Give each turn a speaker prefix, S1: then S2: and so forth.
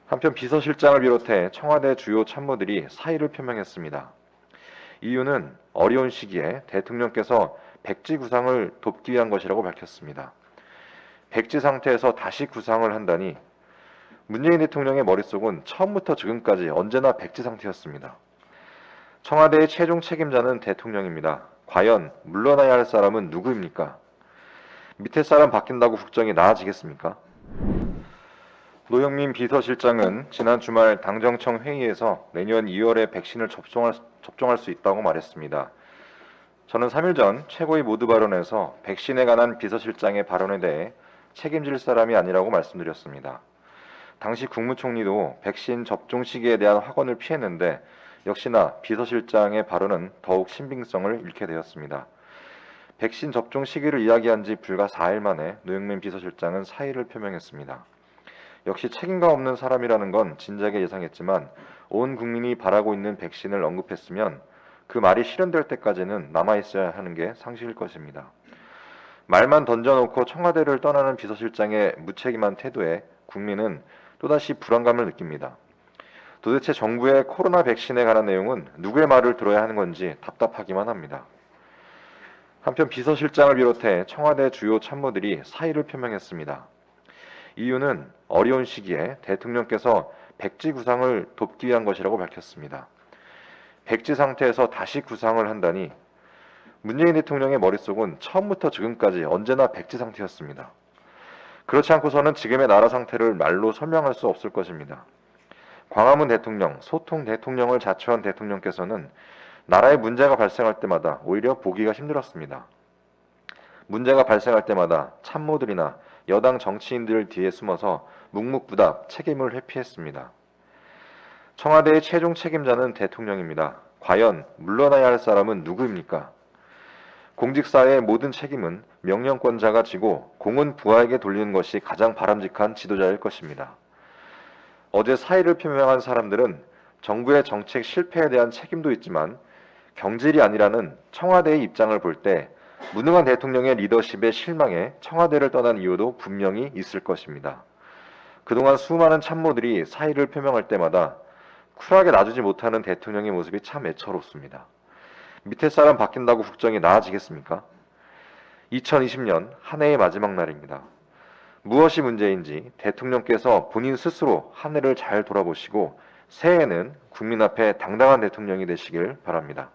S1: 한편 비서실장을 비롯해 청와대 주요 참모들이 사의를 표명했습니다. 이유는 어려운 시기에 대통령께서 백지 구상을 돕기 위한 것이라고 밝혔습니다. 백지 상태에서 다시 구상을 한다니 문재인 대통령의 머릿속은 처음부터 지금까지 언제나 백지 상태였습니다. 청와대의 최종 책임자는 대통령입니다. 과연 물러나야 할 사람은 누구입니까? 밑에 사람 바뀐다고 국정이 나아지겠습니까? 노영민 비서실장은 지난 주말 당정청 회의에서 내년 2월에 백신을 접종할 수 있다고 말했습니다. 저는 3일 전 최고위 모두 발언에서 백신에 관한 비서실장의 발언에 대해 책임질 사람이 아니라고 말씀드렸습니다. 당시 국무총리도 백신 접종 시기에 대한 확언을 피했는데 역시나 비서실장의 발언은 더욱 신빙성을 잃게 되었습니다. 백신 접종 시기를 이야기한 지 불과 4일 만에 노영민 비서실장은 사의를 표명했습니다. 역시 책임감 없는 사람이라는 건 진작에 예상했지만 온 국민이 바라고 있는 백신을 언급했으면 그 말이 실현될 때까지는 남아있어야 하는 게 상식일 것입니다. 말만 던져놓고 청와대를 떠나는 비서실장의 무책임한 태도에 국민은 또다시 불안감을 느낍니다. 도대체 정부의 코로나 백신에 관한 내용은 누구의 말을 들어야 하는 건지 답답하기만 합니다. 한편 비서실장을 비롯해 청와대 주요 참모들이 사의를 표명했습니다. 이유는 어려운 시기에 대통령께서 백지 구상을 돕기 위한 것이라고 밝혔습니다. 백지 상태에서 다시 구상을 한다니 문재인 대통령의 머릿속은 처음부터 지금까지 언제나 백지 상태였습니다. 그렇지 않고서는 지금의 나라 상태를 말로 설명할 수 없을 것입니다. 광화문 대통령, 소통 대통령을 자처한 대통령께서는 나라에 문제가 발생할 때마다 오히려 보기가 힘들었습니다. 문제가 발생할 때마다 참모들이나 여당 정치인들 뒤에 숨어서 묵묵부답 책임을 회피했습니다. 청와대의 최종 책임자는 대통령입니다. 과연 물러나야 할 사람은 누구입니까? 공직사회의 모든 책임은 명령권자가 지고 공은 부하에게 돌리는 것이 가장 바람직한 지도자일 것입니다. 어제 사의를 표명한 사람들은 정부의 정책 실패에 대한 책임도 있지만 경질이 아니라는 청와대의 입장을 볼 때 무능한 대통령의 리더십에 실망해 청와대를 떠난 이유도 분명히 있을 것입니다. 그동안 수많은 참모들이 사의를 표명할 때마다 쿨하게 놔주지 못하는 대통령의 모습이 참 애처롭습니다. 밑에 사람 바뀐다고 국정이 나아지겠습니까? 2020년 한 해의 마지막 날입니다. 무엇이 문제인지 대통령께서 본인 스스로 한 해를 잘 돌아보시고 새해에는 국민 앞에 당당한 대통령이 되시길 바랍니다.